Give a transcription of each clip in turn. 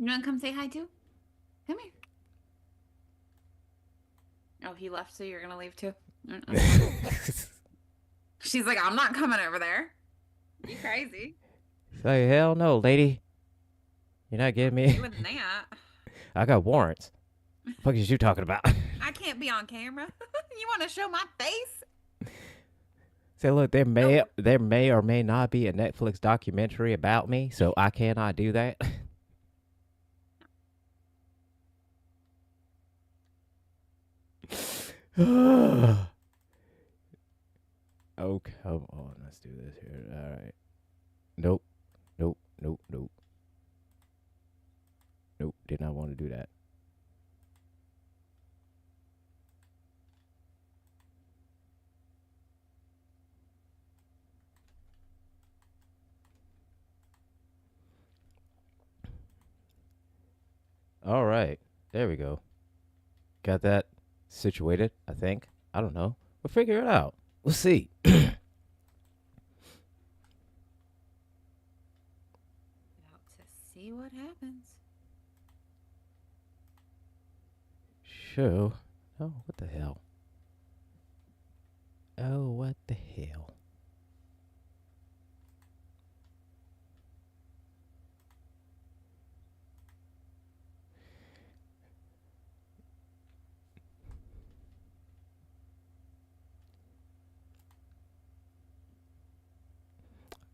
You want to come say hi too? Come here. Oh, he left, so you're going to leave too? She's like, I'm not coming over there. You crazy. Say, hell no, lady. You're not getting me. Doing that. I got warrants. What the fuck is you talking about? I can't be on camera. You want to show my face? Say, look, there may or may not be a Netflix documentary about me, so I cannot do that. Oh, come on. Let's do this here. All right. Nope. Nope. Nope. Nope. Nope. Did not want to do that. All right. There we go. Got that situated, I think. I don't know. We'll figure it out. We'll see. About to see what happens. Sure. Oh, what the hell? Oh, what the hell?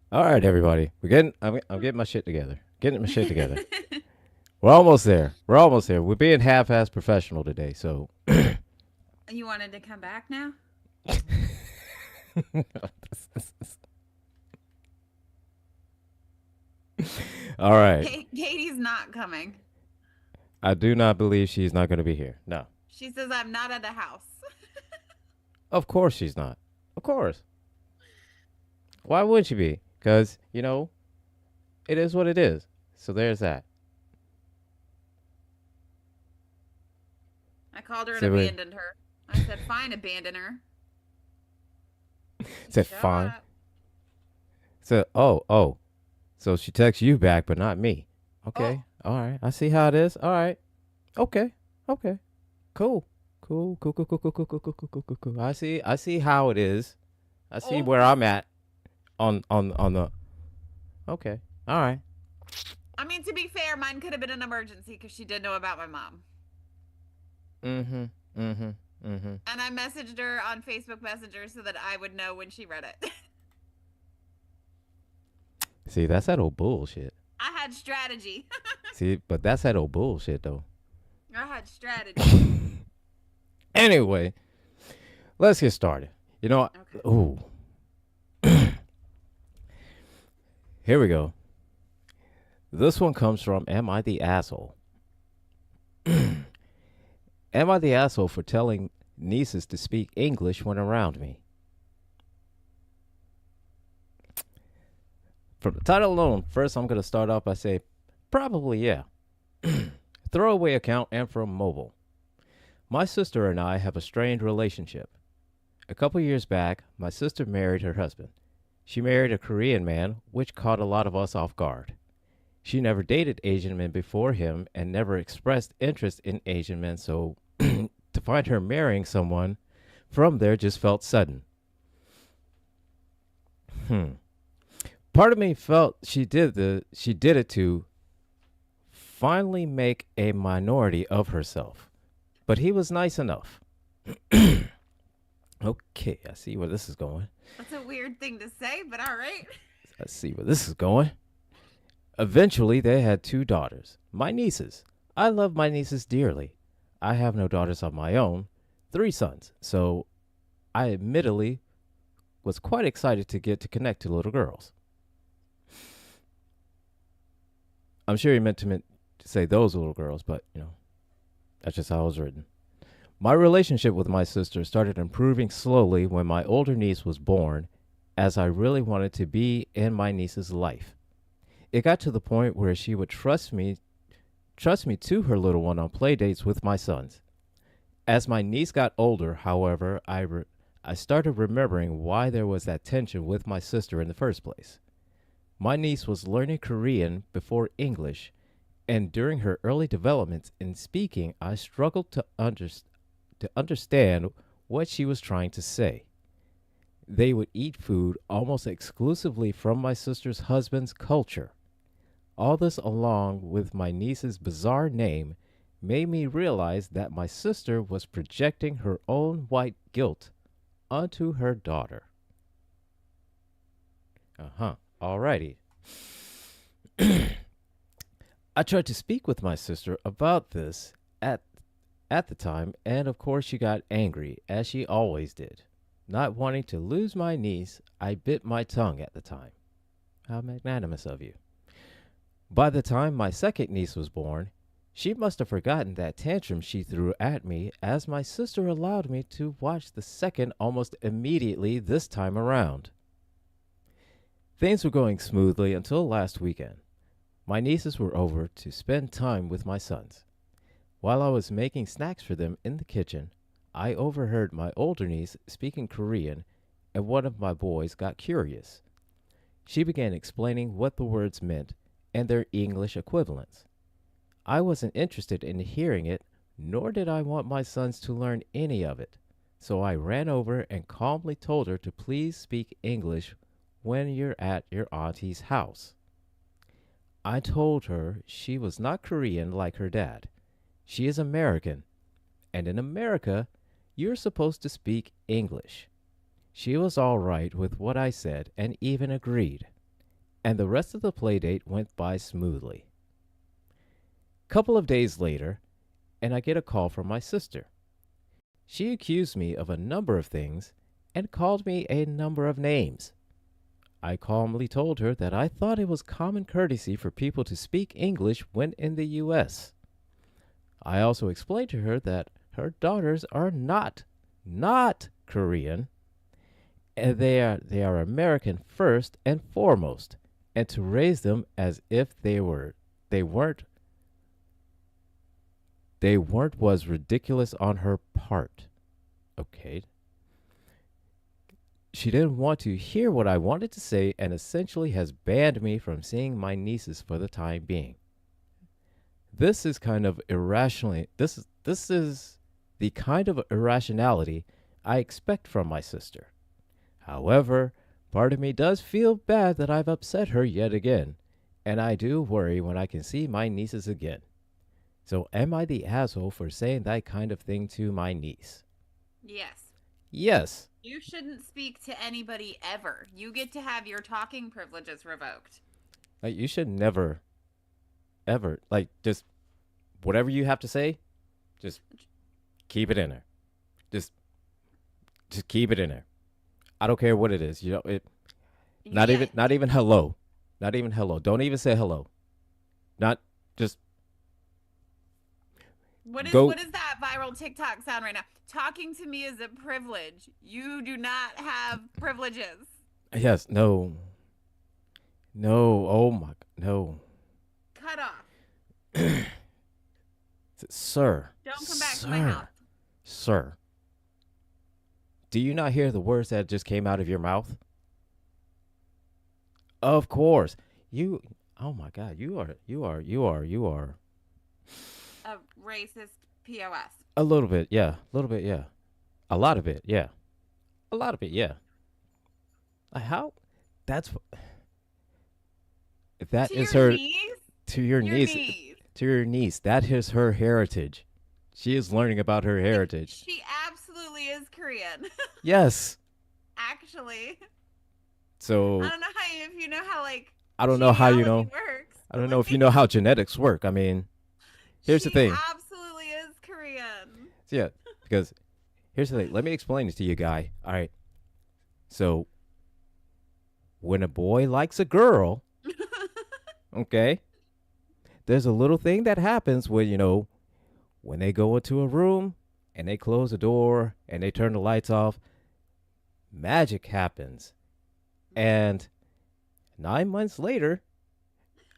All right, everybody. I'm getting my shit together. Getting my shit together. We're almost there. We're almost there. We're being half-ass professional today, so. You wanted to come back now? All right. Katie's not coming. I do not believe she's not going to be here. No. She says I'm not at the house. Of course she's not. Of course. Why would she be? Because, it is what it is. So there's that. I called her and So we- abandoned her. I said, fine, abandon her. Said Shut fine. up. So, oh. So she texts you back, but not me. Okay. All right. I see how it is. All right. Okay. Cool. Cool. I see how it is. I see where I'm at on the. Okay. All right. I mean, to be fair, mine could have been an emergency because she did know about my mom. Mm-hmm. And I messaged her on Facebook Messenger so that I would know when she read it. See, that's that old bullshit. I had strategy. See, but that's that old bullshit though. I had strategy. Anyway, let's get started. Okay. Ooh. Here we go. This one comes from Am I the Asshole? Am I the asshole for telling nieces to speak English when around me? From the title alone, first I'm going to start off by saying, probably yeah. Throwaway account and from mobile. My sister and I have a strained relationship. A couple years back, my sister married her husband. She married a Korean man, which caught a lot of us off guard. She never dated Asian men before him and never expressed interest in Asian men, so to find her marrying someone from there just felt sudden. Part of me felt she did it to finally make a minority of herself. But he was nice enough. Okay, I see where this is going. That's a weird thing to say, but all right. Let's see where this is going. Eventually, they had 2 daughters, my nieces. I love my nieces dearly. I have no daughters of my own, 3 sons, so I admittedly was quite excited to get to connect to little girls. I'm sure he meant to say those little girls, but, that's just how it was written. My relationship with my sister started improving slowly when my older niece was born, as I really wanted to be in my niece's life. It got to the point where she would trust me to her little one on play dates with my sons. As my niece got older, however, I started remembering why there was that tension with my sister in the first place. My niece was learning Korean before English, And during her early developments in speaking, I struggled to understand what she was trying to say. They would eat food almost exclusively from my sister's husband's culture. All this, along with my niece's bizarre name, made me realize that my sister was projecting her own white guilt onto her daughter. Alrighty. I tried to speak with my sister about this at the time, and of course she got angry, as she always did. Not wanting to lose my niece, I bit my tongue at the time. How magnanimous of you. By the time my second niece was born, she must have forgotten that tantrum she threw at me, as my sister allowed me to watch the second almost immediately this time around. Things were going smoothly until last weekend. My nieces were over to spend time with my sons. While I was making snacks for them in the kitchen, I overheard my older niece speaking Korean, and one of my boys got curious. She began explaining what the words meant and their English equivalents. I wasn't interested in hearing it, nor did I want my sons to learn any of it, so I ran over and calmly told her to please speak English when you're at your auntie's house. I told her she was not Korean like her dad. She is American, and in America, you're supposed to speak English. She was all right with what I said and even agreed, and the rest of the playdate went by smoothly. Couple of days later, and I get a call from my sister. She accused me of a number of things and called me a number of names. I calmly told her that I thought it was common courtesy for people to speak English when in the U.S. I also explained to her that her daughters are not Korean, and they are American first and foremost, and to raise them as if they weren't was ridiculous on her part. Okay. She didn't want to hear what I wanted to say and essentially has banned me from seeing my nieces for the time being. This is kind of irrationally this is the kind of irrationality I expect from my sister. However, part of me does feel bad that I've upset her yet again, and I do worry when I can see my nieces again. So am I the asshole for saying that kind of thing to my niece? Yes. Yes. You shouldn't speak to anybody ever. You get to have your talking privileges revoked. Like, you should never, ever, like, just whatever you have to say, just keep it in there. Just keep it in there. I don't care what it is. You know, not even hello. Not even hello. Don't even say hello. Not just What go. is that viral TikTok sound right now? Talking to me is a privilege. You do not have privileges. Yes, no. Oh my, no. Cut off. Sir. Don't come back to my house. Sir. Do you not hear the words that just came out of your mouth? Of course. Oh my God, you are. A racist POS. A little bit, yeah. A little bit, yeah. A lot of it, yeah. A lot of it, yeah. How? That's that to is your her niece? to your niece. To your niece. That is her heritage. She is learning about her heritage. She absolutely is Korean. Yes. Actually. So I don't know if you know how I don't know how you know. Works. I don't know if you know how genetics work. I mean, here's the thing. She absolutely is Korean. Yeah, because here's the thing. Let me explain this to you, guy. All right. So when a boy likes a girl, okay, there's a little thing that happens when when they go into a room and they close the door and they turn the lights off, magic happens. And 9 months later,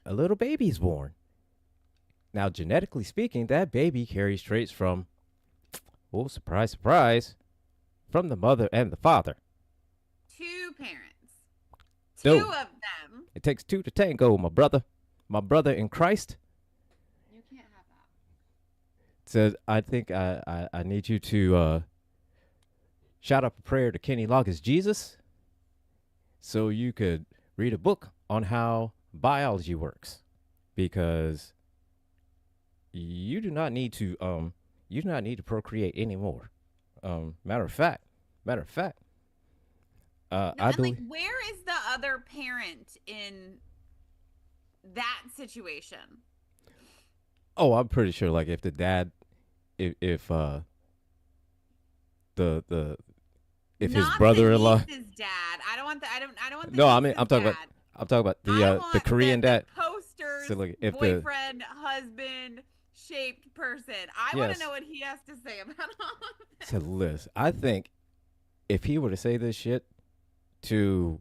a little baby's born. Now, genetically speaking, that baby carries traits from, oh, surprise, surprise, from the mother and the father. Two parents. Two of them. It takes two to tango, my brother. My brother in Christ. said, I think I need you to shout up a prayer to Kenny Loggins Jesus so you could read a book on how biology works because you do not need to procreate anymore. Matter of fact, No, I and like, believe. where is the other parent in that situation? Oh, I'm pretty sure. Like if the dad, if the if his Not the brother-in-law. niece's dad. I don't want the No, I mean niece's dad. I'm talking about I the want Korean the dad. poster's So look, if the boyfriend, husband shaped person. I want to yes, know what he has to say about all of this. so Liz, I think if he were to say this shit to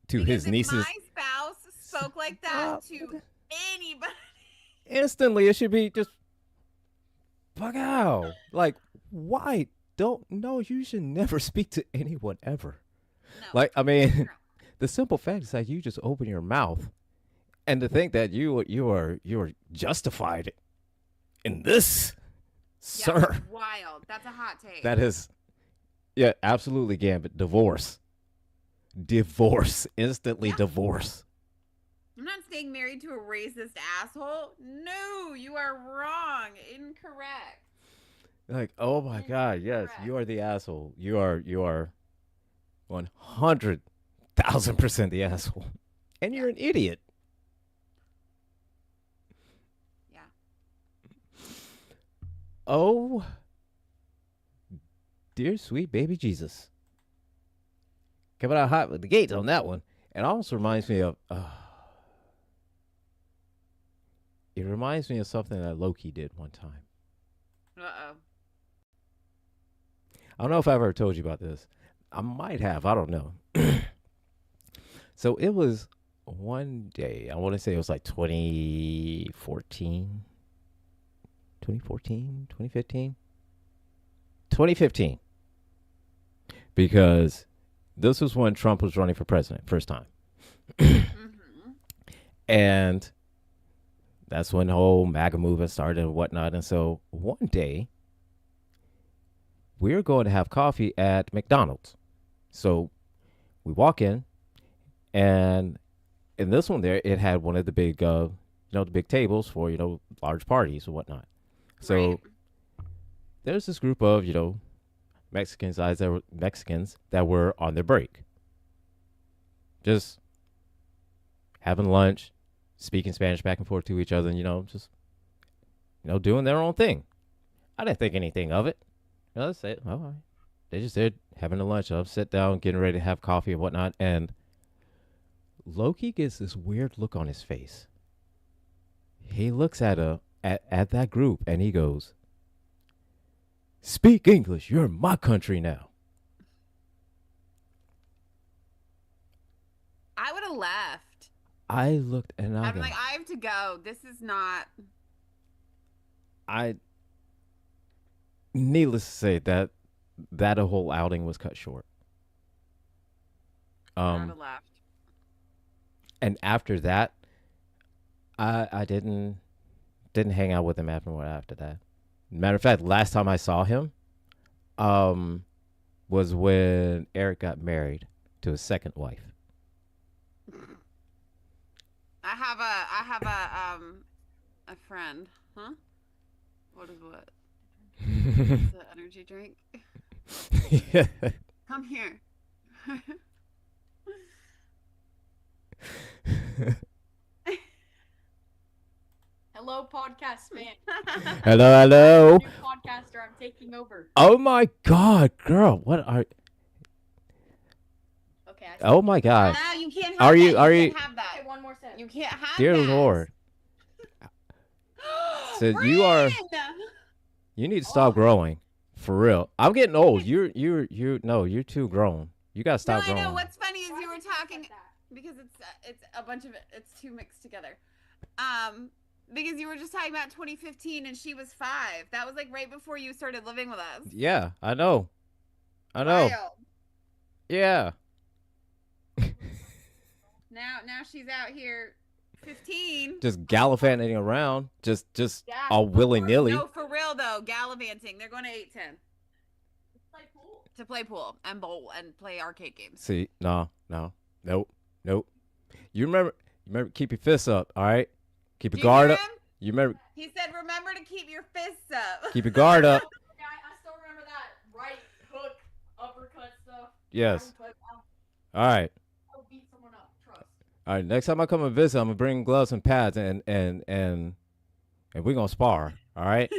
Because his if nieces, my spouse spoke like that to anybody, instantly it should be just fuck out. Like, why? Don't no. You should never speak to anyone ever. no. Like, I mean, No. the simple fact is that you just open your mouth, and to think that you are justified in this, Yeah, sir. wild. That's a hot take. That is, yeah, absolutely, Gambit. Divorce, instantly Yeah. divorce. I'm not staying married to a racist asshole. No, you are wrong. Incorrect. Like, oh my god, yes, you are the asshole. You are 100,000% the asshole, and you're an idiot. Yeah. Oh, dear sweet baby Jesus, coming out hot with the gates on that one. And also reminds me of. It reminds me of something that Loki did one time. Uh-oh. I don't know if I've ever told you about this. I might have. I don't know. So it was one day. I want to say it was like 2014, 2014, 2015, 2015. Because this was when Trump was running for president, first time. Mm-hmm. And that's when the whole MAGA movement started and whatnot. And so one day, we're going to have coffee at McDonald's. So we walk in, and in this one there, it had one of the big, the big tables for, large parties or whatnot. So Right. there's this group of, Mexicans that were on their break. Just having lunch, speaking Spanish back and forth to each other, and, just, doing their own thing. I didn't think anything of it. Let's say, all right. They just there having a lunch. I'll sit down, getting ready to have coffee and whatnot. And Loki gets this weird look on his face. He looks at that group and he goes, "Speak English. You're in my country now." I would have left. I looked and I'm like, I have to go. This is not. Needless to say that whole outing was cut short. I would have left. And after that, I didn't hang out with him after that. Matter of fact, last time I saw him, was when Eric got married to his second wife. I have a friend. Huh? What is what? It's an energy drink. Yeah. Come here. Hello, podcast fan. Hello. New podcaster, I'm taking over. Oh my God, girl, what are? Okay. Oh my God. No, you can't have Are that. you- You are can't you- have that. Okay, one more sip. You can't have Dear that. Lord. So you are. Bryn! You need to stop growing, for real. I'm getting old. You're too grown. You gotta stop No, I growing. know. What's funny is Why you were did you talking like that? because it's a bunch of it. It's too mixed together. Because you were just talking about 2015 and she was 5. That was like right before you started living with us. Yeah, I know. Wild. Yeah. Now she's out here 15 just gallivanting around, just Yeah. all willy nilly. No, for real though, gallivanting. They're going to 810 Play pool. to play pool and bowl and play arcade games. See, no, nope. You remember? Keep your fists up, all right? Keep your guard up. You remember? He said, "Remember to keep your fists up." Keep your guard up. Yeah, I still remember that right hook, uppercut stuff. Yes. I'll All right. beat someone up. Trust. All right. Next time I come and visit, I'm gonna bring gloves and pads, and we're gonna spar. All right.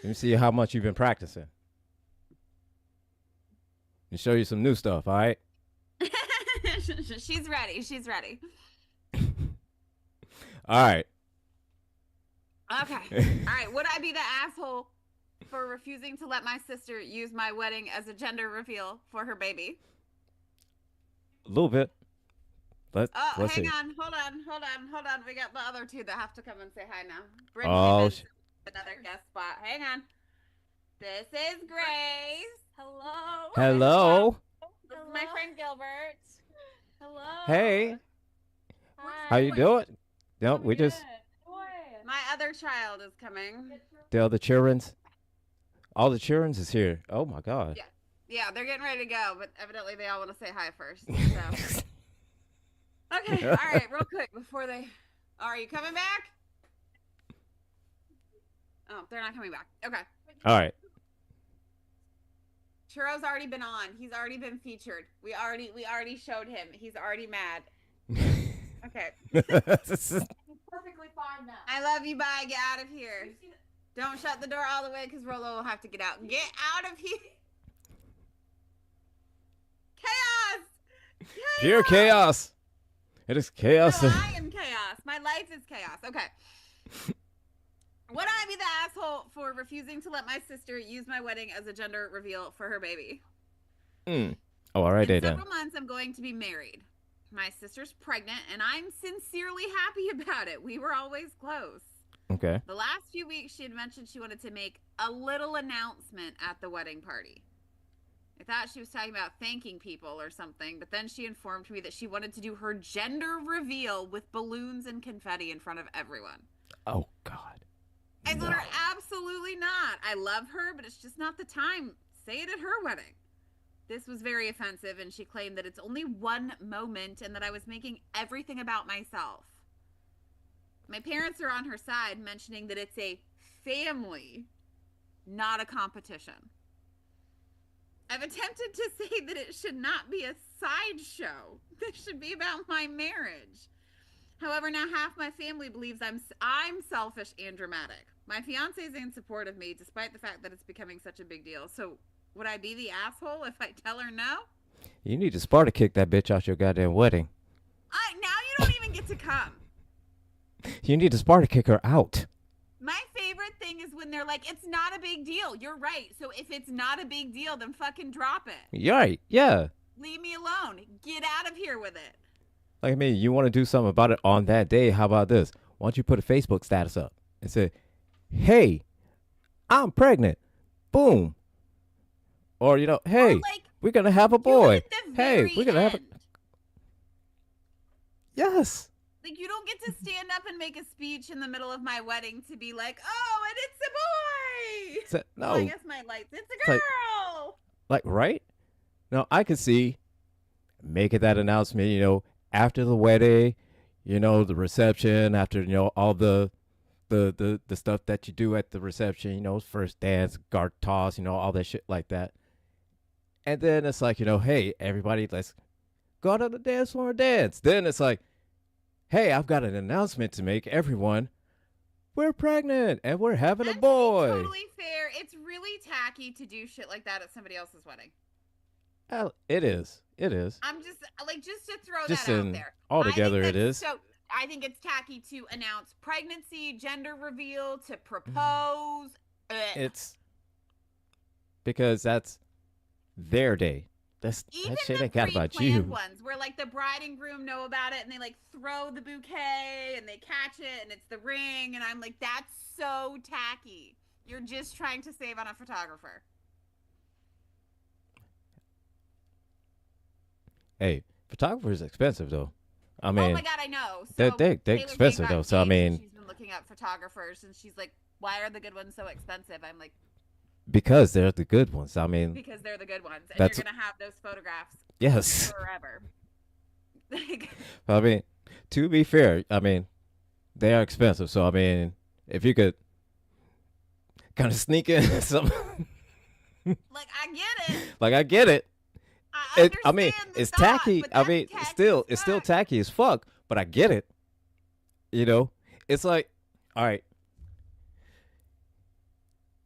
Let me see how much you've been practicing. And show you some new stuff. All right. She's ready. She's ready. All right. Okay. All right. Would I be the asshole for refusing to let my sister use my wedding as a gender reveal for her baby? A little bit. Let's Hang see. on. Hold on. We got the other two that have to come and say hi now. Another guest spot. Hang on. This is Grace. Hello. Hello. This is my friend Gilbert. Hello. Hey. Hi. How you doing? No, we Good. just My other child is coming. the other children's. All the children's is here. Oh my God. Yeah. Yeah, they're getting ready to go, but evidently they all want to say hi first. So. Okay, all right, real quick before they. Are you coming back? Oh, they're not coming back. Okay. All right. Churro's already been on. He's already been featured. We already showed him. He's already mad. Okay. Perfectly fine now. I love you. Bye. Get out of here. Don't shut the door all the way because Rolo will have to get out. Get out of here. Chaos. Pure chaos. It is chaos. No, I am chaos. My life is chaos. Okay. Would I be the asshole for refusing to let my sister use my wedding as a gender reveal for her baby? Oh, all right, In then. several months, I'm going to be married. My sister's pregnant, and I'm sincerely happy about it. We were always close. Okay. The last few weeks, she had mentioned she wanted to make a little announcement at the wedding party. I thought she was talking about thanking people or something, but then she informed me that she wanted to do her gender reveal with balloons and confetti in front of everyone. Oh God. I told her, absolutely not. I love her, but it's just not the time. Say it at her wedding. This was very offensive, and she claimed that it's only one moment and that I was making everything about myself. My parents are on her side, mentioning that it's a family, not a competition. I've attempted to say that it should not be a sideshow. This should be about my marriage. However, now half my family believes I'm selfish and dramatic. My fiance is in support of me, despite the fact that it's becoming such a big deal. So, would I be the asshole if I tell her no? You need to Sparta kick that bitch out your goddamn wedding. Now you don't even get to come. You need to Sparta kick her out. My favorite thing is when they're like, it's not a big deal. You're right. So if it's not a big deal, then fucking drop it. You're right. Yeah. Leave me alone. Get out of here with it. Like, I mean, you want to do something about it on that day. How about this? Why don't you put a Facebook status up and say, hey, I'm pregnant. Boom. Or, you know, hey, like, we're going to have a boy. at the Hey, very we're going to have a... end. Yes. Like, you don't get to stand up and make a speech in the middle of my wedding to be like, oh, and it's a boy. No. Well, I guess my lights. It's a girl. Like, right? Now, I could see making that announcement, you know, after the wedding, you know, the reception, after, you know, all the stuff that you do at the reception, you know, first dance, guard toss, you know, all that shit like that. And then it's like, you know, hey, everybody, let's go out on the dance floor and dance. Then it's like, hey, I've got an announcement to make, everyone. We're pregnant and we're having a boy. To be totally fair, it's really tacky to do shit like that at somebody else's wedding. It is. It is. I'm just like, just to throw Just that out in there. altogether, it is. So I think it's tacky to announce pregnancy, gender reveal, to propose. It's because that's their day. That shit ain't got about you. Ones where like the bride and groom know about it and they like throw the bouquet and they catch it and it's the ring and I'm like, that's so tacky. You're just trying to save on a photographer. Hey, photographer is expensive though. I Oh my mean, god, I know. they're So they're Taylor Jane expensive got though. So I engaged and mean, she's been looking up photographers and she's like, "Why are the good ones so expensive?" I'm like, because they're the good ones. I mean, "Because they're the good ones, and you're that's gonna have those photographs yes. forever." Like, I mean, to be fair, I mean they are expensive. So I mean, if you could kind of sneak in some, I get it. like I get it. I I mean, understand the it's thought, tacky. but I that's mean, tacky as it's still fuck. tacky as fuck. But I get it. You know, it's like, all right,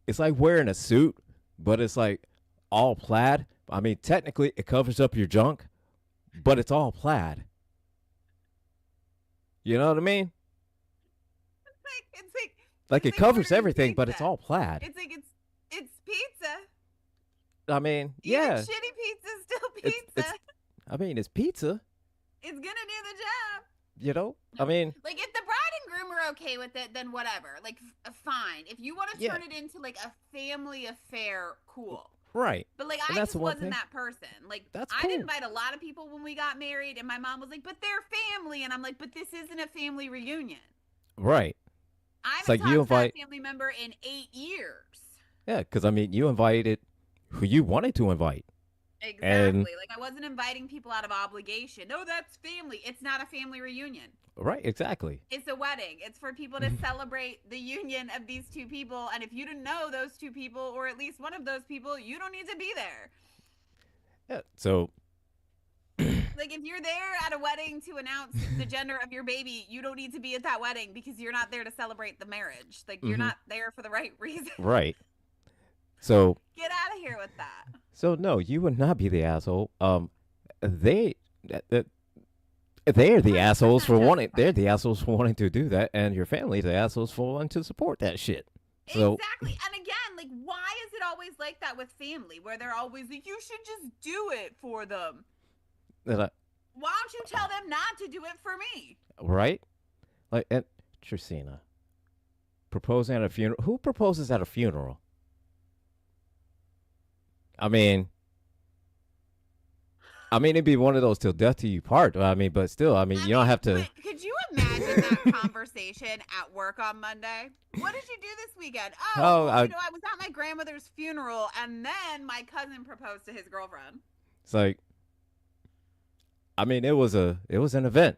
it's like wearing a suit, but it's like all plaid. I mean, technically, it covers up your junk, but it's all plaid. You know what I mean? It's like Like it's it like covers ordering everything, but it's pizza. all plaid. It's like it's pizza. I mean, Even yeah, shitty pizza is still it's. pizza. I mean, it's pizza. It's gonna do the job. You know. I No. mean, Like if the bride and groom are okay with it, then whatever. Like fine. If you want to yeah, turn it into like a family affair, cool. right. But like And I that's just the one wasn't thing. that person. Like That's I cool. didn't invite a lot of people when we got married, and my mom was like, "But they're family," and I'm like, "But this isn't a family reunion. Right. I It's haven't like you talked to invite. that family member in 8 years." Yeah, because I mean, you invited who you wanted to invite, and Exactly. Like I wasn't inviting people out of obligation. No, that's family. It's not a family reunion. right, exactly. It's a wedding. It's for people to celebrate the union of these two people. And if you didn't know those two people, or at least one of those people, you don't need to be there. Yeah. So Like if you're there at a wedding to announce the gender of your baby, you don't need to be at that wedding because you're not there to celebrate the marriage. Like you're not there for the right reason. right. So Get out of here with that. so no, you would not be the asshole. They that they're the assholes 100% for wanting. They're justified. the assholes for wanting to do that, and your family's the assholes for wanting to support that shit. So Exactly. And again, like why is it always like that with family where they're always like, you should just do it for them? that I- Why don't you tell them not to do it for me? right, like and Trisina proposing at a funeral. Who proposes at a funeral? I mean, it'd be one of those till death do you part. I mean, but still, I mean, you don't have to. But could you imagine that conversation at work on Monday? What did you do this weekend? Oh, Oh, well, I, I was at my grandmother's funeral, and then my cousin proposed to his girlfriend. it's like, I mean, it was an event.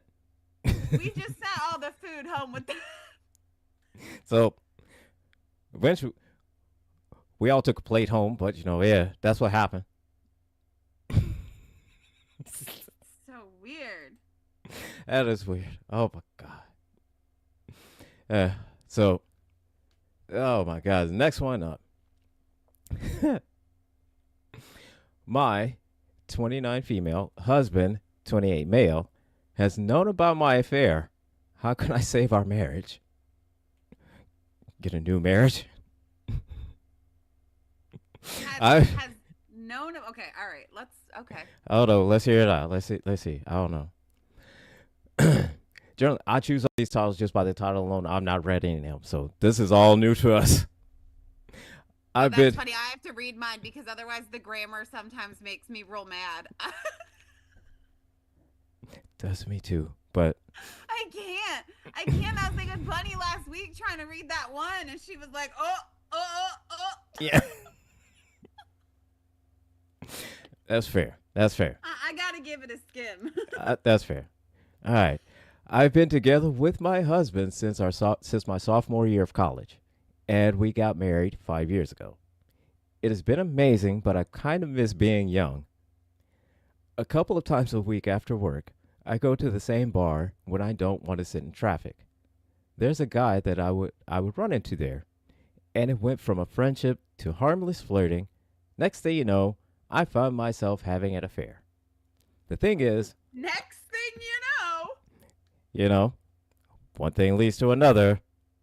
We just sent all the food home with them. So eventually, we all took a plate home, but yeah, that's what happened. So weird. That is weird. Oh my god. So, oh my god. The next one up. My 29 female husband, 28 male, has known about my affair. How can I save our marriage? Get a new marriage? Has known. Okay, all right. Okay. I don't know. Let's hear it out. Let's see. I don't know. Generally, I choose all these titles just by the title alone. I'm not reading them, so this is all new to us. I've That's been. funny. I have to read mine because otherwise the grammar sometimes makes me real mad. Does me too, but I can't. I was like a bunny last week trying to read that one, and she was like, oh. yeah. That's fair. I gotta give it a skim. That's fair. All right. I've been together with my husband since my sophomore year of college, and we got married 5 years ago. It has been amazing, but I kind of miss being young. A couple of times a week after work, I go to the same bar when I don't want to sit in traffic. There's a guy that I would run into there, and it went from a friendship to harmless flirting. Next thing you know, I found myself having an affair. The thing is, Next thing one thing leads to another.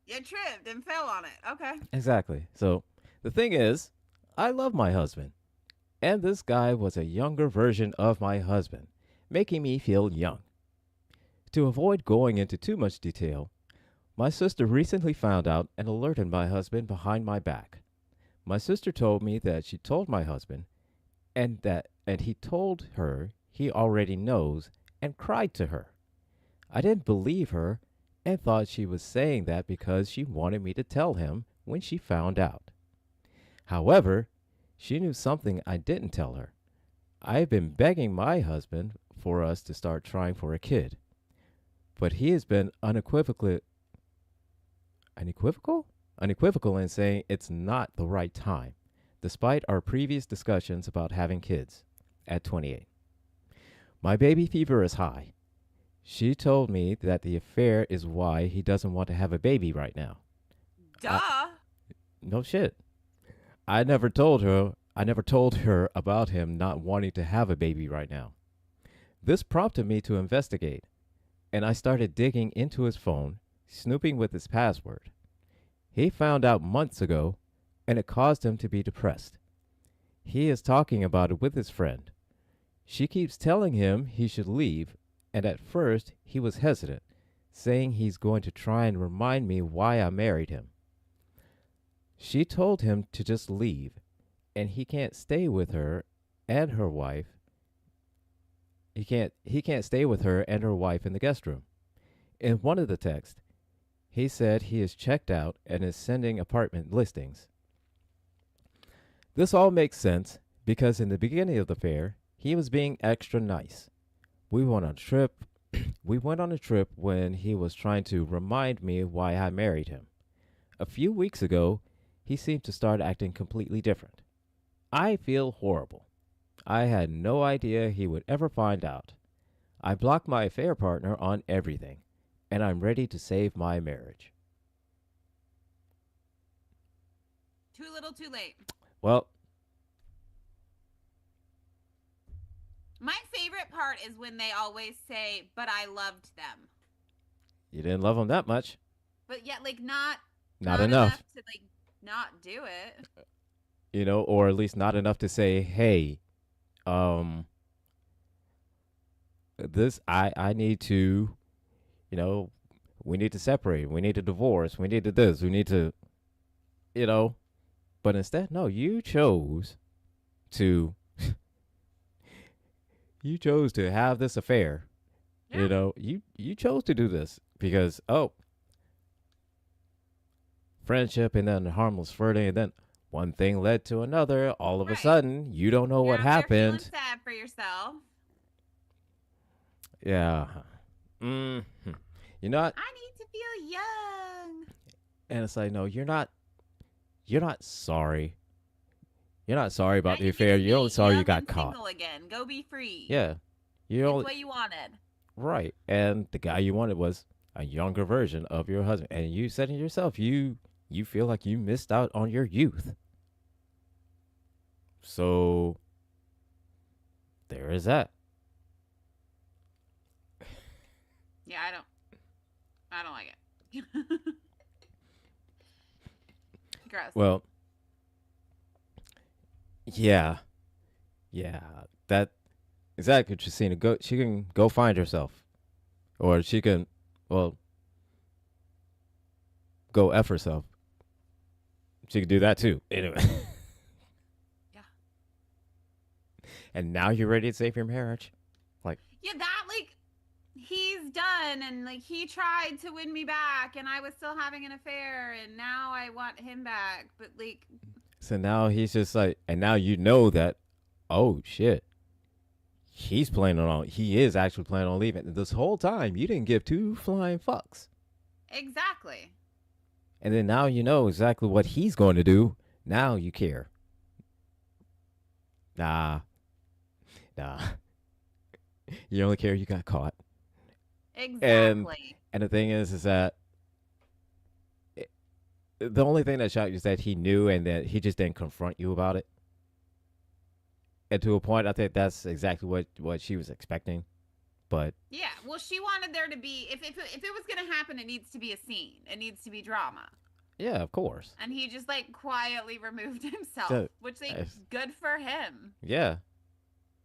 you tripped and fell on it. Okay. Exactly. So the thing is, I love my husband. And this guy was a younger version of my husband, making me feel young. To avoid going into too much detail, my sister recently found out and alerted my husband behind my back. My sister told me that she told my husband and he told her he already knows and cried to her. I didn't believe her and thought she was saying that because she wanted me to tell him when she found out. However, she knew something I didn't tell her. I have been begging my husband for us to start trying for a kid, but he has been unequivocal in saying it's not the right time, despite our previous discussions about having kids at 28. My baby fever is high. She told me that the affair is why he doesn't want to have a baby right now. I, Duh. no shit. I never told her about him not wanting to have a baby right now. This prompted me to investigate, and I started digging into his phone, snooping with his password. He found out months ago, and it caused him to be depressed. He is talking about it with his friend. She keeps telling him he should leave, and at first he was hesitant, saying he's going to try and remind me why I married him. She told him to just leave, and he can't stay with her and her wife. He can't stay with her and her wife in the guest room. In one of the texts, he said he is checked out and is sending apartment listings. This all makes sense because in the beginning of the fair, he was being extra nice. We went on a trip. We went on a trip when he was trying to remind me why I married him. A few weeks ago, he seemed to start acting completely different. I feel horrible. I had no idea he would ever find out. I blocked my affair partner on everything, and I'm ready to save my marriage. Too little, too late. Well, My favorite part is when they always say, "But I loved them," you didn't love him that much. but yet like not Not not enough. enough to like not do it. Or at least not enough to say, hey, um, I need to, you know, we need to separate, we need to divorce, we need to this, we need to, you know, but instead, no, to, you chose to have this affair. Yeah. You chose to do this because, friendship and then harmless flirting and then one thing led to another. All of a Right. sudden, you don't know You're what out there feeling happened. sad for yourself. Yeah. hmm You're not, I need to feel young. and it's like, no, you're not. You're not sorry. You're not sorry Now about the you can affair. just You're only be sorry you young got and caught. single again. Go be free. Yeah. You It's only what you wanted. right, and the guy you wanted was a younger version of your husband, and you said it yourself. You feel like you missed out on your youth. So there is that. Yeah, I don't like it. Gross. Well, yeah, yeah. That exactly, Christina. Go. She can go find herself, or she can, well, go f herself. She can do that too. Anyway. Yeah. And now you're ready to save your marriage. Like, Yeah, that like he's done and like he tried to win me back and I was still having an affair and now I want him back. But like so now he's just like, and now you know that, oh shit, he is actually planning on leaving. This whole time, you didn't give two flying fucks. exactly. And then now you know exactly what he's going to do. Now you care. Nah. You only care you got caught. Exactly. And the thing is that the only thing that shocked you is that he knew and that he just didn't confront you about it. And to a point, I think that's exactly what she was expecting. But Yeah. Well, she wanted there to be if it was gonna happen, it needs to be a scene. It needs to be drama. yeah, of course. And he just like quietly removed himself, So, which like nice. good for him. Yeah.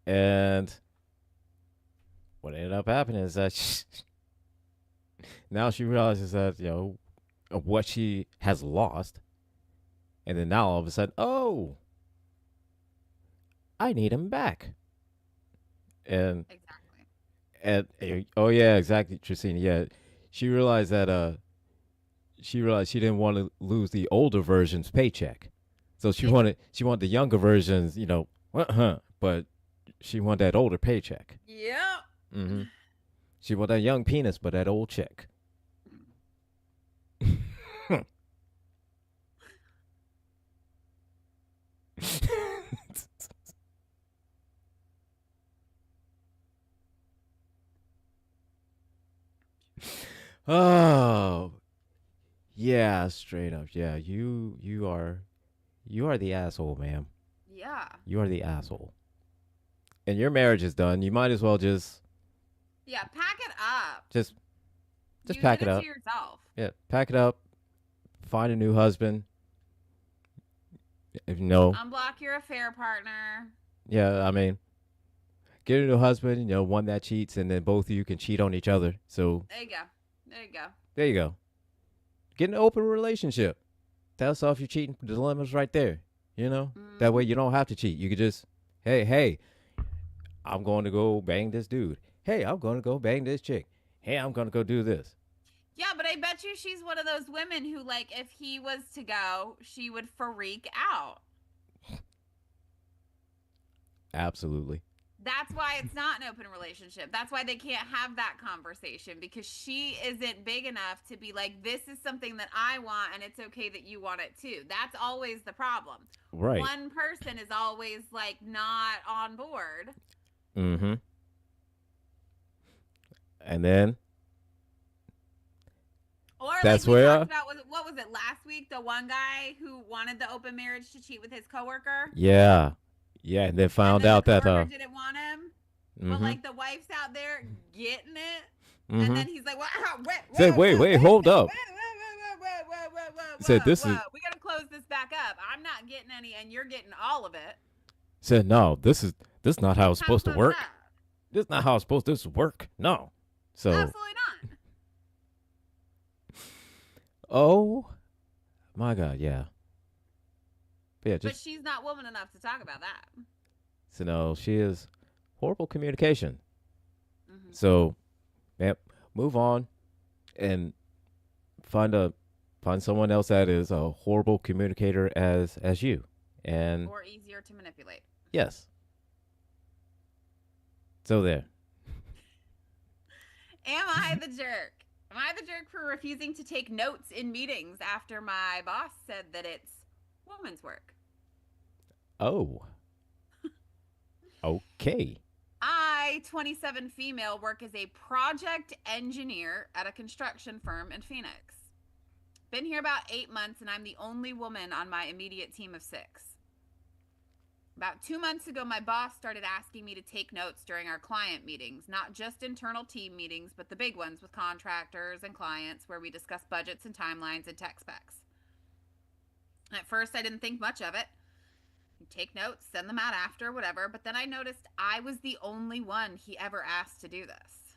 And what ended up happening is that now she realizes that, of what she has lost. And then now all of a sudden, oh, I need him back. And Exactly. And oh yeah, exactly, Tracina. Yeah, she realized that she realized she didn't want to lose the older version's paycheck, so she wanted the younger versions, but she wanted that older paycheck. Yep. Hmm. She wanted that young penis, but that old check. Oh yeah, straight up. Yeah, you are the asshole, ma'am. Yeah. You are the asshole. And your marriage is done. You might as well Yeah, pack it up. just just You pack did it it to up. yourself. Yeah, pack it up. Find a new husband. If you know, Unblock your affair partner. yeah, I mean, get a new husband. One that cheats, and then both of you can cheat on each other. So There you go. There you go. there you go. Get an open relationship. That's off your cheating dilemmas right there. That way you don't have to cheat. You could just, hey, I'm going to go bang this dude. Hey, I'm going to go bang this chick. Hey, I'm going to go do this. Yeah, but I bet you she's one of those women who, like, if he was to go, she would freak out. Absolutely. That's why it's not an open relationship. That's why they can't have that conversation, because she isn't big enough to be like, this is something that I want and it's okay that you want it too. That's always the problem. Right. One person is always like not on board. Mm-hmm. And then Or that's like we where talked about, what was it last week? The one guy who wanted the open marriage to cheat with his coworker. yeah, and then found And then out the that coworker didn't want him. But mm-hmm. like the wife's out there getting it. Mm-hmm. And then he's like, Said, wait, hold up. Whoa. Said this is. We gotta close this back up. I'm not getting any, and you're getting all of it. Said no. This is not how it's supposed to work. That? This is not how it's supposed to work. No. So. Absolutely not. Oh, my God, yeah. But yeah, But she's not woman enough to talk about that. So no, she is horrible communication. Mm-hmm. So, yep, move on, and find someone else that is a horrible communicator as you, and or easier to manipulate. Yes. So there. Am I the jerk? Am I the jerk for refusing to take notes in meetings after my boss said that it's woman's work? Oh. Okay. I, 27 female, work as a project engineer at a construction firm in Phoenix. Been here about 8 months, and I'm the only woman on my immediate team of 6. About 2 months ago, my boss started asking me to take notes during our client meetings, not just internal team meetings, but the big ones with contractors and clients where we discuss budgets and timelines and tech specs. At first, I didn't think much of it. Take notes, send them out after, whatever, but then I noticed I was the only one he ever asked to do this.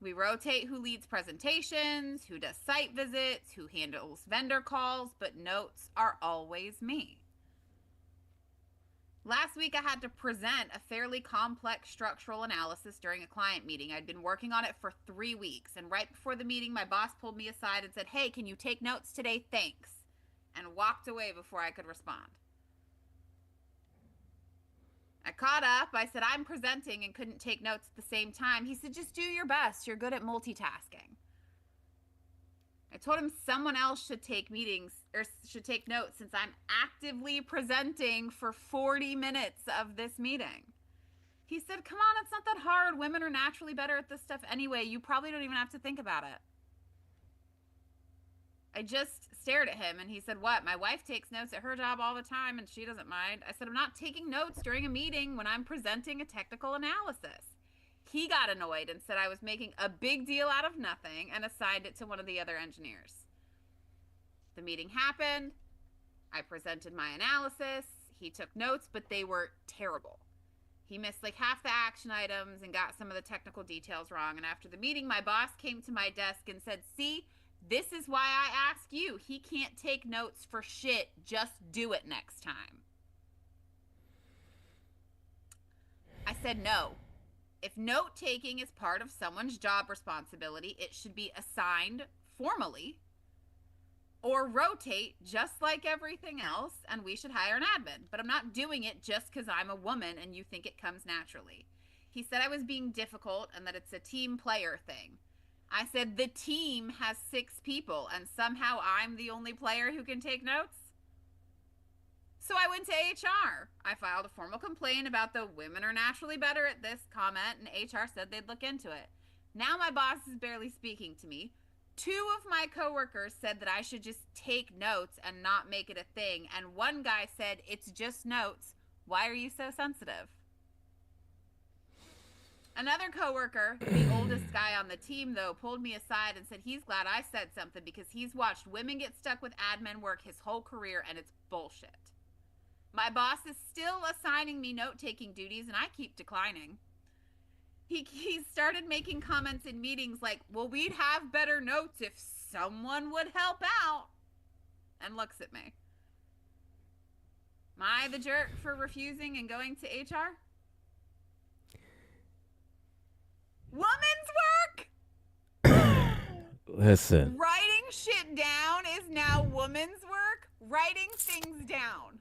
We rotate who leads presentations, who does site visits, who handles vendor calls, but notes are always me. Last week, I had to present a fairly complex structural analysis during a client meeting. I'd been working on it for 3 weeks, and right before the meeting, my boss pulled me aside and said, "Hey, can you take notes today? Thanks," and walked away before I could respond. I caught up. I said, "I'm presenting," and couldn't take notes at the same time. He said, "Just do your best. You're good at multitasking." I told him someone else should take notes since I'm actively presenting for 40 minutes of this meeting. He said, "Come on, it's not that hard. Women are naturally better at this stuff anyway. You probably don't even have to think about it." I just stared at him, and he said, "What? My wife takes notes at her job all the time, and she doesn't mind." I said, "I'm not taking notes during a meeting when I'm presenting a technical analysis." He got annoyed and said I was making a big deal out of nothing and assigned it to one of the other engineers. The meeting happened. I presented my analysis. He took notes, but they were terrible. He missed like half the action items and got some of the technical details wrong. And after the meeting, my boss came to my desk and said, "See, this is why I ask you. He can't take notes for shit. Just do it next time." I said no. If note taking is part of someone's job responsibility, it should be assigned formally or rotate just like everything else, and we should hire an admin. But I'm not doing it just because I'm a woman and you think it comes naturally. He said I was being difficult and that it's a team player thing. I said the team has 6 people and somehow I'm the only player who can take notes. So I went to HR. I filed a formal complaint about the women are naturally better at this comment, and HR said they'd look into it. Now my boss is barely speaking to me. 2 of my coworkers said that I should just take notes and not make it a thing, and one guy said, it's just notes. Why are you so sensitive? Another coworker, the oldest guy on the team, though, pulled me aside and said he's glad I said something because he's watched women get stuck with admin work his whole career, and it's bullshit. My boss is still assigning me note-taking duties, and I keep declining. He started making comments in meetings like, well, we'd have better notes if someone would help out, and looks at me. Am I the jerk for refusing and going to HR? Woman's work! Listen. Writing shit down is now woman's work. Writing things down.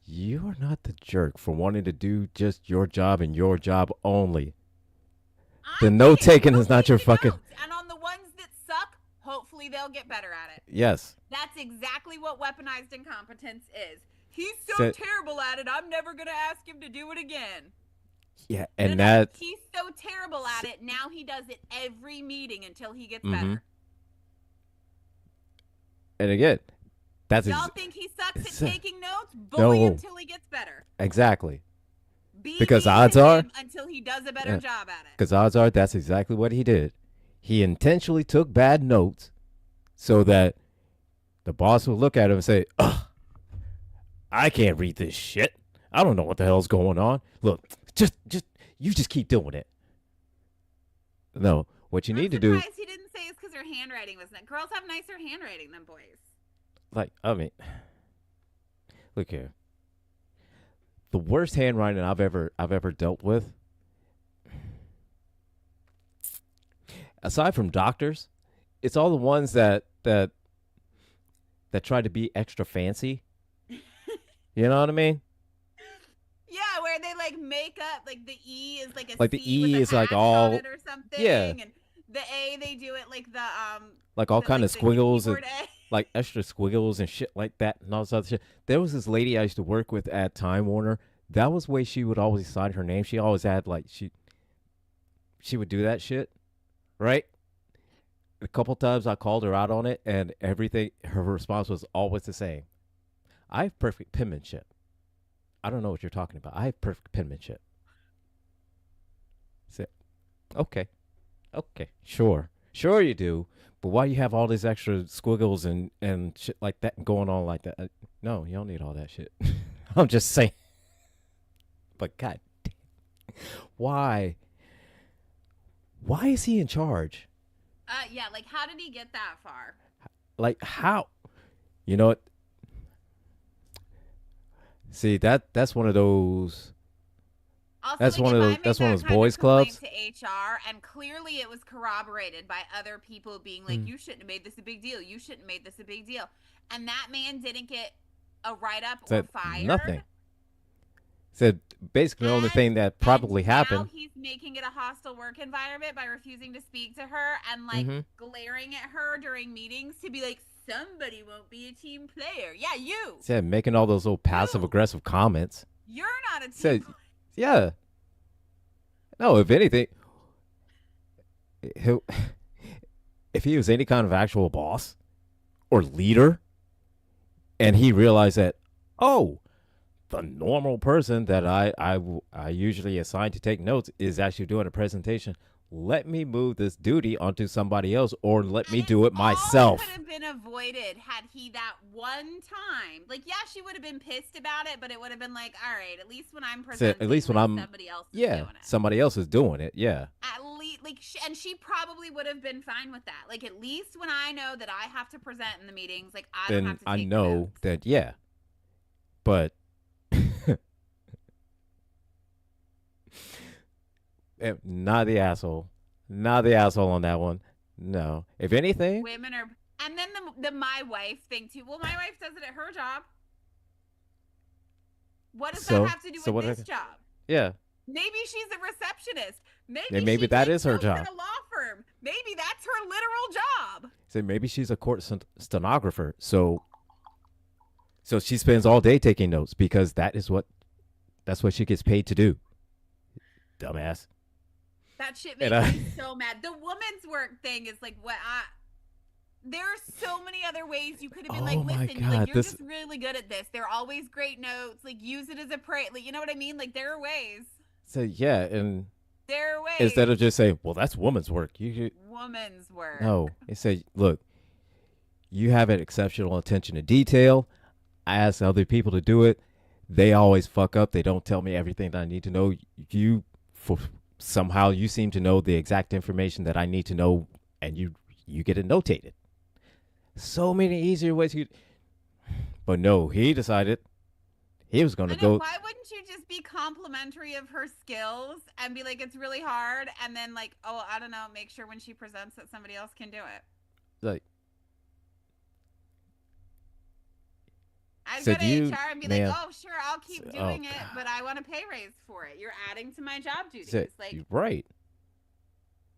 You are not the jerk for wanting to do just your job and your job only. The note taking is not your fucking. Notes. And on the ones that suck, hopefully they'll get better at it. Yes. That's exactly what weaponized incompetence is. He's so terrible at it, I'm never going to ask him to do it again. Yeah, and that. He's so terrible at it, now he does it every meeting until he gets better. And again, that's y'all think he sucks at taking notes? Bully him until he gets better. Exactly. Be because mean odds to are him until he does a better job at it. Because odds are that's exactly what he did. He intentionally took bad notes so that the boss would look at him and say, ugh, I can't read this shit. I don't know what the hell's going on. Look, you just keep doing it. No, what you need to do. I'm surprised he didn't say it's because her handwriting was nice. Girls have nicer handwriting than boys. Like, I mean, look here. The worst handwriting I've ever dealt with, aside from doctors, it's all the ones that try to be extra fancy. You know what I mean? Yeah, where they like make up like the E is like a like C the E with a is like hash all on it or something. Yeah. And the A they do it like the like all kind of squiggles and A. like extra squiggles and shit like that and all this other shit. There was this lady I used to work with at Time Warner. That was the way she would always sign her name. She always had like she would do that shit, right? A couple times I called her out on it, and everything. Her response was always the same. I have perfect penmanship. I don't know what you're talking about. I have perfect penmanship. So, okay, sure you do. But why you have all these extra squiggles and shit like that going on like that? No, you don't need all that shit. I'm just saying. But God damn. Why? Why is he in charge? Yeah, like how did he get that far? Like how? You know what? See, that's one of those. Also, that's like, one of those boys clubs. To HR, and clearly it was corroborated by other people being like, "You shouldn't have made this a big deal. You shouldn't have made this a big deal." And that man didn't get a write-up or fired. Nothing. Said basically the only thing that probably happened. Now he's making it a hostile work environment by refusing to speak to her and like glaring at her during meetings to be like, somebody won't be a team player. Yeah, you. Said making all those little passive aggressive comments. You're not a team player. Yeah. No, if anything, if he was any kind of actual boss or leader, and he realized that, oh, the normal person that I usually assign to take notes is actually doing a presentation. Let me move this duty onto somebody else, or let me do it myself. Could have been avoided had he that one time. Like, yeah, she would have been pissed about it, but it would have been like, all right, at least when I'm presenting, at least when I'm somebody else is doing it. Somebody else is doing it. Yeah. At least, like, and she probably would have been fine with that. Like, at least when I know that I have to present in the meetings, like, I don't have to take I know notes. that. Yeah. But. Not the asshole. Not the asshole on that one. No. If anything, Women are, and then the my wife thing too. Well, my wife does it at her job. What does that so have to do so with what? this job? Yeah. Maybe she's a receptionist. And Maybe maybe she that takes is her notes job. at a law firm. Maybe that's her literal job. So maybe she's a court stenographer. So she spends all day taking notes because that's what she gets paid to do. Dumbass. That shit And makes me so mad. The woman's work thing is like what I. There are so many other ways you could have been Oh like, my listen, God, like you're this- just really good at this. They're always great notes. Like use it as a pray. Like you know what I mean? Like there are ways. So yeah, and There are ways. instead of just saying, "Well, that's woman's work," woman's work. no. It says, "Look, you have an exceptional attention to detail. I ask other people to do it. They always fuck up. They don't tell me everything that I need to know. Somehow you seem to know the exact information that I need to know, and you get it notated. So many easier ways. But no, he decided he was going to go. Why wouldn't you just be complimentary of her skills and be like, it's really hard, and then like, oh, I don't know, make sure when she presents that somebody else can do it. Like, I'd so go to do you, HR and be ma'am- like, oh, sure, I'll keep So- doing oh, it, God. but I want a pay raise for it. You're adding to my job duties. so, Like, you're right.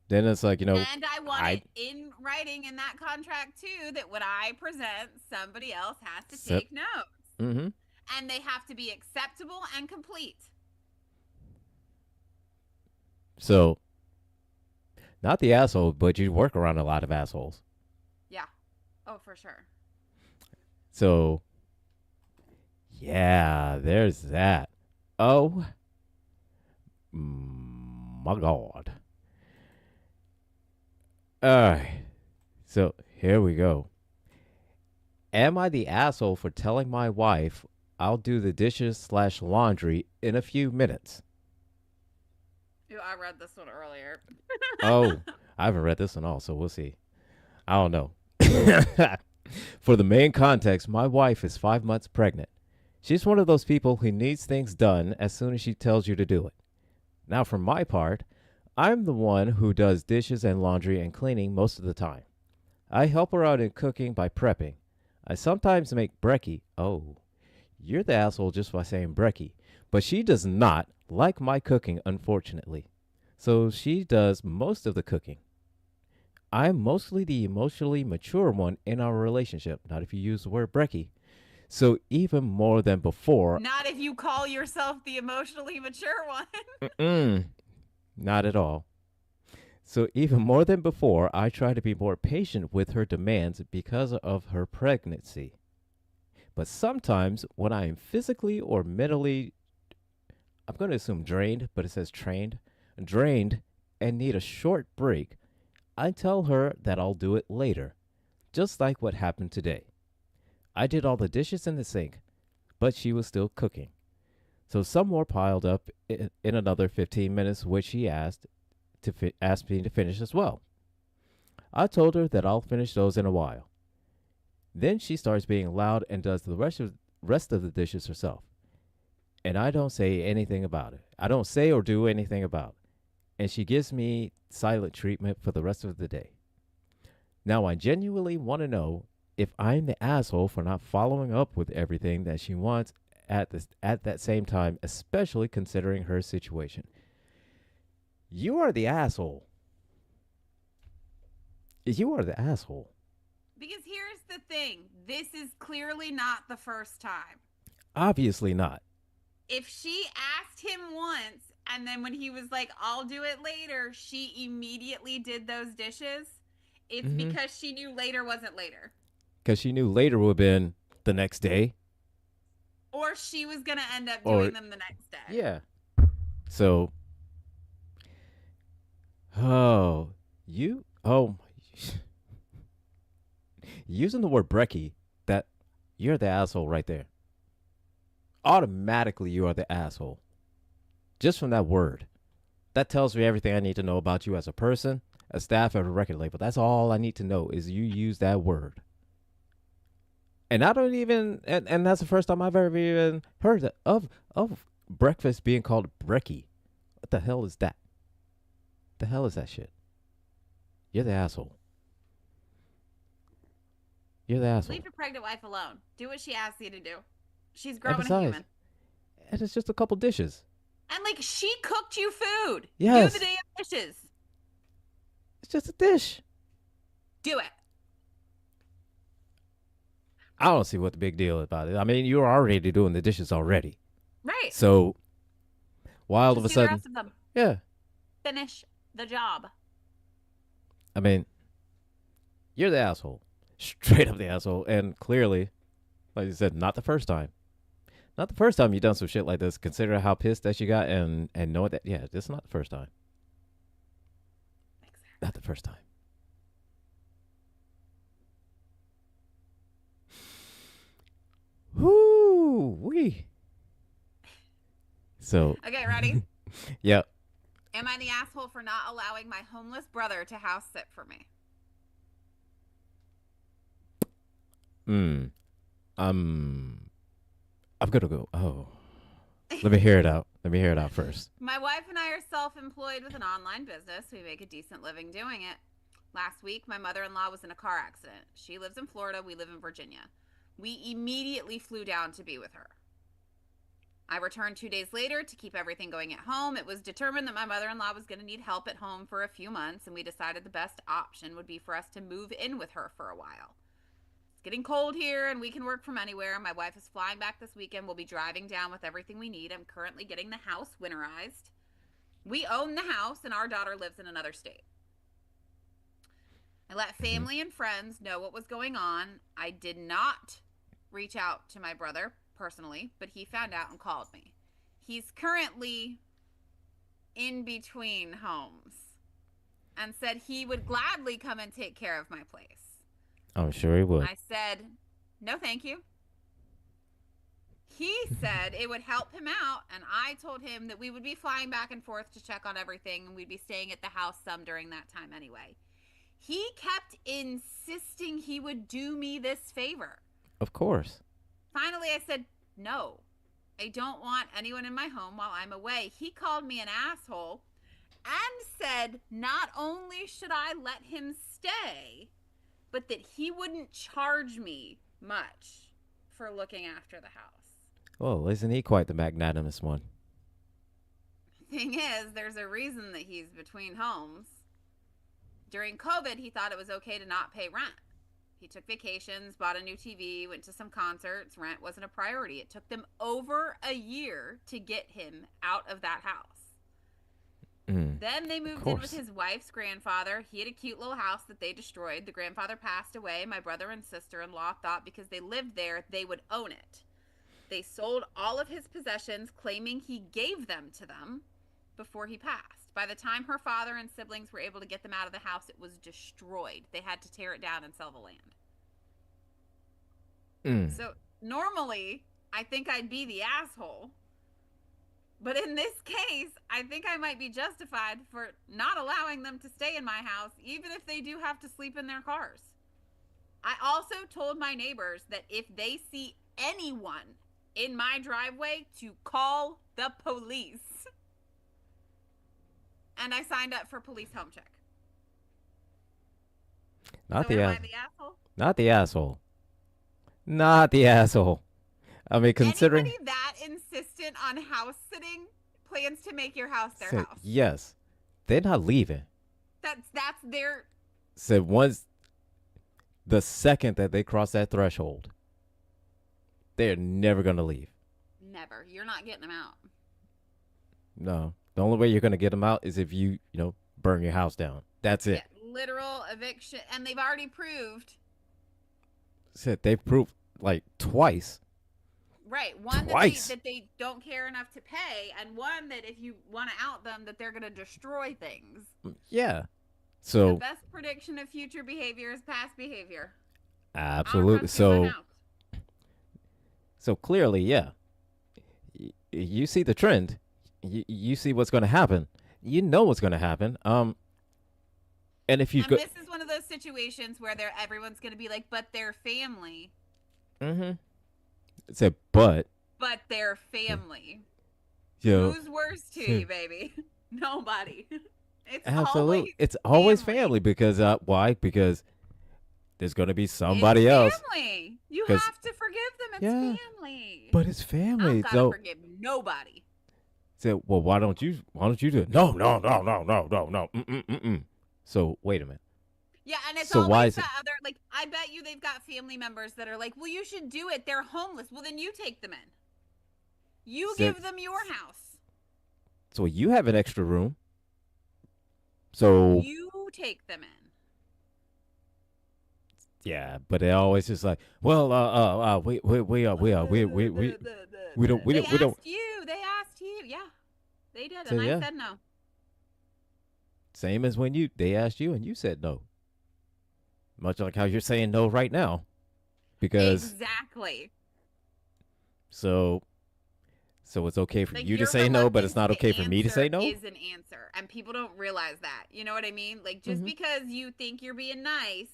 Then it's like, and I want it in writing in that contract too that when I present, somebody else has to Sep- take notes. mm-hmm. And they have to be acceptable and complete. So, not the asshole, but you work around a lot of assholes. Yeah. Oh, for sure. So, yeah, there's that. Oh, my God. All right. So, here we go. Am I the asshole for telling my wife I'll do the dishes / laundry in a few minutes? Ew, I read this one earlier. Oh, I haven't read this one all, so we'll see. I don't know. For the main context, my wife is 5 months pregnant. She's one of those people who needs things done as soon as she tells you to do it. Now, for my part, I'm the one who does dishes and laundry and cleaning most of the time. I help her out in cooking by prepping. I sometimes make brekkie. Oh, you're the asshole just by saying brekkie. But she does not like my cooking, unfortunately. So she does most of the cooking. I'm mostly the emotionally mature one in our relationship. Not if you use the word brekkie. So even more than before. Not if you call yourself the emotionally mature one. Not at all. So even more than before, I try to be more patient with her demands because of her pregnancy. But sometimes when I am physically or mentally, I'm going to assume drained, but it says drained and need a short break, I tell her that I'll do it later, just like what happened today. I did all the dishes in the sink, but she was still cooking. So some more piled up in another 15 minutes, which she asked me to finish as well. I told her that I'll finish those in a while. Then she starts being loud and does the rest of the dishes herself. And I don't say anything about it. I don't say or do anything about it. And she gives me silent treatment for the rest of the day. Now I genuinely want to know if I'm the asshole for not following up with everything that she wants at that same time, especially considering her situation. You are the asshole. You are the asshole. Because here's the thing. This is clearly not the first time. Obviously not. If she asked him once and then when he was like, I'll do it later, she immediately did those dishes, it's because she knew later wasn't later. Because she knew later would have been the next day. Or she was going to end up doing them the next day. Yeah. So, using the word brekkie, that you're the asshole right there. Automatically, you are the asshole. Just from that word. That tells me everything I need to know about you as a person, a staff at a record label. That's all I need to know is you use that word. And I don't even, and that's the first time I've ever even heard of breakfast being called brekkie. What the hell is that? The hell is that shit? You're the asshole. You're the asshole. Leave your pregnant wife alone. Do what she asks you to do. She's And growing a besides, human. and it's just a couple dishes. And like she cooked you food. Yes. Do the damn dishes. It's just a dish. Do it. I don't see what the big deal is about it. I mean, you're already doing the dishes already. Right. So, why all Just of a do sudden, the rest of them. yeah. Finish the job. I mean, you're the asshole. Straight up the asshole. And clearly, like you said, not the first time. Not the first time you done some shit like this. Consider how pissed that you got and know that, yeah, this is not the first time. Exactly. Not the first time. Whoo wee. So, Okay, ready? yeah. Am I the asshole for not allowing my homeless brother to house sit for me? I'm gonna go. Oh, let me hear it out. Let me hear it out first. My wife and I are self-employed with an online business. We make a decent living doing it. Last week, my mother-in-law was in a car accident. She lives in Florida. We live in Virginia. We immediately flew down to be with her. I returned 2 days later to keep everything going at home. It was determined that my mother-in-law was going to need help at home for a few months, and we decided the best option would be for us to move in with her for a while. It's getting cold here, and we can work from anywhere. My wife is flying back this weekend. We'll be driving down with everything we need. I'm currently getting the house winterized. We own the house, and our daughter lives in another state. I let family and friends know what was going on. I did not reach out to my brother personally, but he found out and called me. He's currently in between homes and said he would gladly come and take care of my place. I'm sure he would. I said, no, thank you. He said it would help him out, and I told him that we would be flying back and forth to check on everything, and we'd be staying at the house some during that time anyway. He kept insisting he would do me this favor. Of course. Finally, I said, no, I don't want anyone in my home while I'm away. He called me an asshole and said not only should I let him stay, but that he wouldn't charge me much for looking after the house. Well, isn't he quite the magnanimous one? Thing is, there's a reason that he's between homes. During COVID, he thought it was okay to not pay rent. He took vacations, bought a new TV, went to some concerts. Rent wasn't a priority. It took them over a year to get him out of that house. Then they moved in with his wife's grandfather. He had a cute little house that they destroyed. The grandfather passed away. My brother and sister-in-law thought because they lived there, they would own it. They sold all of his possessions, claiming he gave them to them before he passed. By the time her father and siblings were able to get them out of the house, it was destroyed. They had to tear it down and sell the land. So normally, I think I'd be the asshole. But in this case, I think I might be justified for not allowing them to stay in my house, even if they do have to sleep in their cars. I also told my neighbors that if they see anyone in my driveway, to call the police. And I signed up for police home check. Not so the am I the asshole? Not the asshole. Not the asshole. I mean, considering anybody that insistent on house sitting plans to make your house their said, house. yes, they're not leaving. That's their. Said once, the second that they cross that threshold, they're never gonna leave. Never. You're not getting them out. No, the only way you're gonna get them out is if you burn your house down. That's it. Yeah, literal eviction, and they've already proved. Said they've proved like twice. Right. One that they don't care enough to pay, and one that if you want to out them, that they're going to destroy things. Yeah. So the best prediction of future behavior is past behavior. Absolutely. So clearly, yeah. You see the trend. You see what's going to happen. You know what's going to happen. And if you go, this is one of those situations where everyone's going to be like, but their family. Mm-hmm. Say, but their family. Yo, Who's worse to you, baby? Nobody. It's always Absolutely. It's always family. family because why? Because there's going to be It's somebody else. family. You Cuz have to forgive them. It's yeah, family. but it's I don't family. gotta So forgive nobody. well, why don't you do it? No, no, no, no, no, no, no. Mm. So, wait a minute. Yeah, and it's So why always is it that other, like, I bet you they've got family members that are like, well, you should do it. They're homeless. Well, then you take them in. You so, give them your house. so you have an extra room. So, You take them in. yeah, but they always just like, well, They we don't. asked you. They asked you. Yeah, they did. So And I yeah, said no. same as when they asked you and you said no. Much like how you're saying no right now, because Exactly. so it's okay for Like you to your say no, but it's reluctance not to okay for me to answer say no. is an answer. And people don't realize that. You know what I mean? Like just Hmm. because you think you're being nice.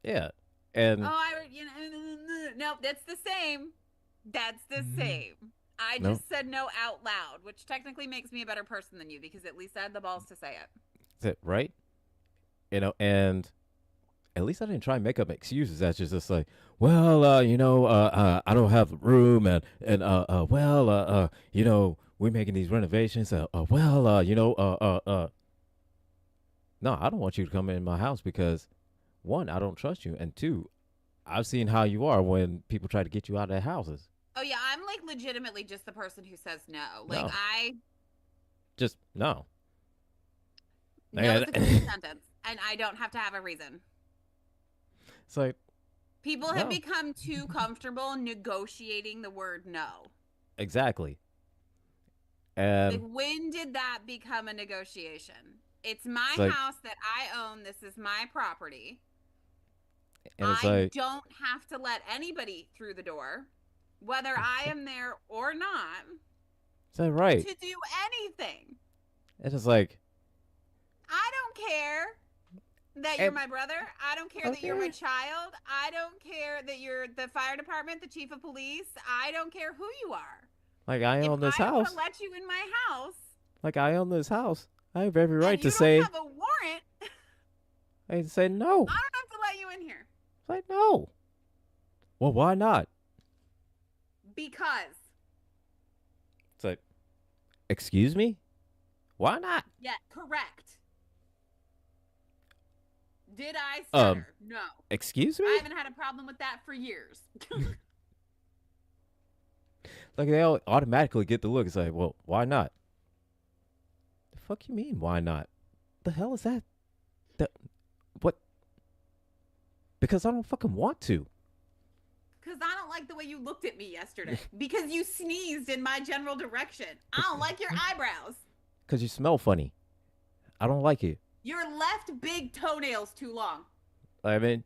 Yeah, and Nope, that's the same. That's the Mhm. same. I No, just said no out loud, which technically makes me a better person than you because at least I had the balls to say it. that's it, right? And at least I didn't try and make up excuses. That's just like, well, I don't have the room, we're making these renovations. No, I don't want you to come in my house because one, I don't trust you, and two, I've seen how you are when people try to get you out of their houses. Oh yeah, I'm like legitimately just the person who says no. Like No, I just no. no is a complete sentence and I don't have to have a reason. It's like People have no, become too comfortable negotiating the word no. exactly, Like, and when did that become a negotiation? It's my it's like, house that I own. This is my property. and it's I like, don't have to let anybody through the door, whether I am there or not, is that right? to do anything. It's just like, I don't care that you're and my brother. I don't care that you're my okay, child. I don't care that you're the fire department, the chief of police. I don't care who you are. like I If own this I don't want to house, let you in my house like I own this house, I have every and right to you don't say, have a warrant, I say no. I don't have to let you in here. It's like no. Well, why not? Because. It's like, excuse me, why not? Yeah, correct. Did I Um, stutter? No. excuse I me? haven't had a problem with that for years. Like they all automatically get the look. It's like, well, why not? The fuck you mean, why not? The hell is that? That what? Because I don't fucking want to. Because I don't like the way you looked at me yesterday. Because you sneezed in my general direction. I don't like your eyebrows. Because you smell funny. I don't like it. Your left big toenail's too long. I mean,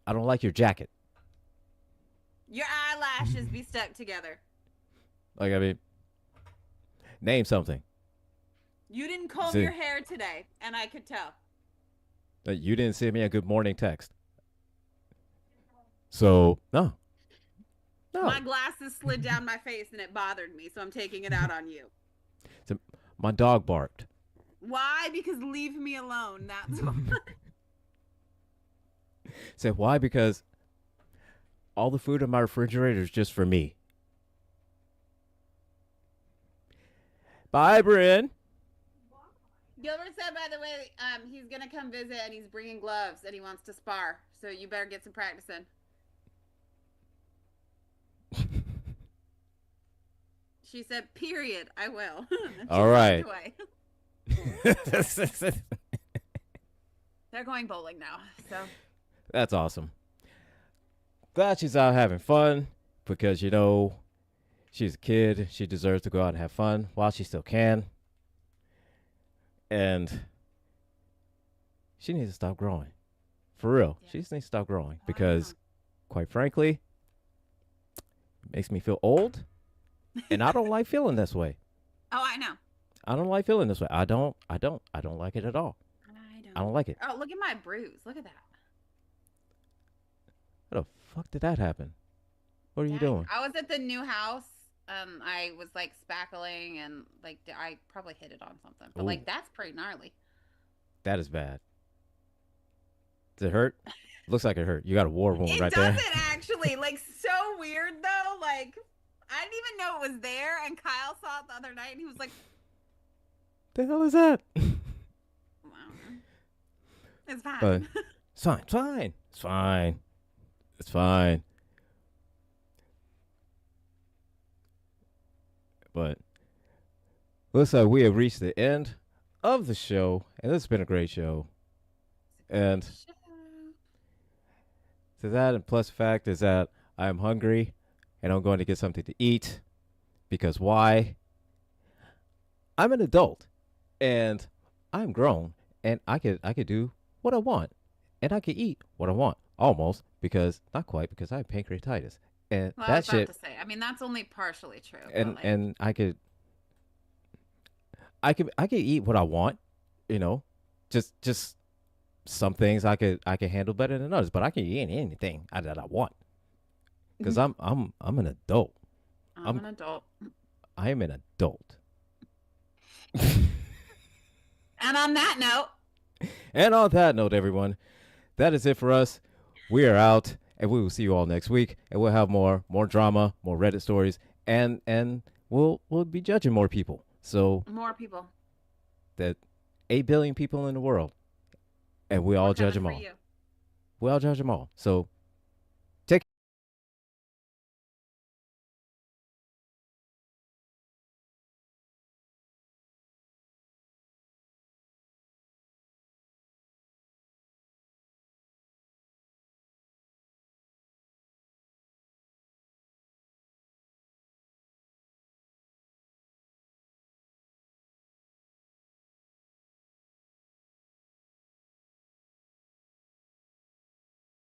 I don't like your jacket. Your eyelashes be stuck together. Like, I mean, name something. You didn't comb See, your hair today, and I could tell. you didn't send me a good morning text. So, no. No. My glasses slid down my face, and it bothered me, so I'm taking it out on you. So, my dog barked. Why? Because leave me alone. That's why. Said, why? Because all the food in my refrigerator is just for me. Bye, Bryn. Gilbert said, by the way, he's going to come visit, and he's bringing gloves, and he wants to spar. So you better get some practice in. She said, period, I will. All right. They're going bowling now, so. That's awesome. Glad she's out having fun because, she's a kid. She deserves to go out and have fun while she still can. And she needs to stop growing. For real. Yeah. She just needs to stop growing because, quite frankly, it makes me feel old. And I don't like feeling this way. Oh, I know. I don't like feeling this way. I don't like it at all. I don't like it. Oh, look at my bruise. Look at that. How the fuck did that happen? What are you doing? I was at the new house I was like spackling and like I probably hit it on something, but Ooh, like that's pretty gnarly. that is bad. Does it hurt? Looks like it hurt. You got a war wound It right there. doesn't actually. Like so weird though. Like I didn't even know it was there, and Kyle saw it the other night, and he was like, The hell is that? well, "It's But fine." it's fine. It's fine. It's fine. It's fine. But looks like we have reached the end of the show, and this has been a great show. And to that, and plus the fact is that I am hungry, and I'm going to get something to eat because why? I'm an adult, and I'm grown, and I could do what I want, and I could eat what I want almost because not quite because I have pancreatitis, and Well, I was that about shit, to say. I mean, that's only partially true, but and like, and I could eat what I want, you know, just some things I could handle better than others, but I can eat anything that I want because I'm an adult. I'm I'm an adult. I am an adult. And on that note, And on that note, everyone, that is it for us. We are out, and we will see you all next week, and we'll have more drama, more Reddit stories, and we'll be judging more people. So more people. that 8 billion people in the world, and we We're all judge coming them for all. you. We all judge them all. So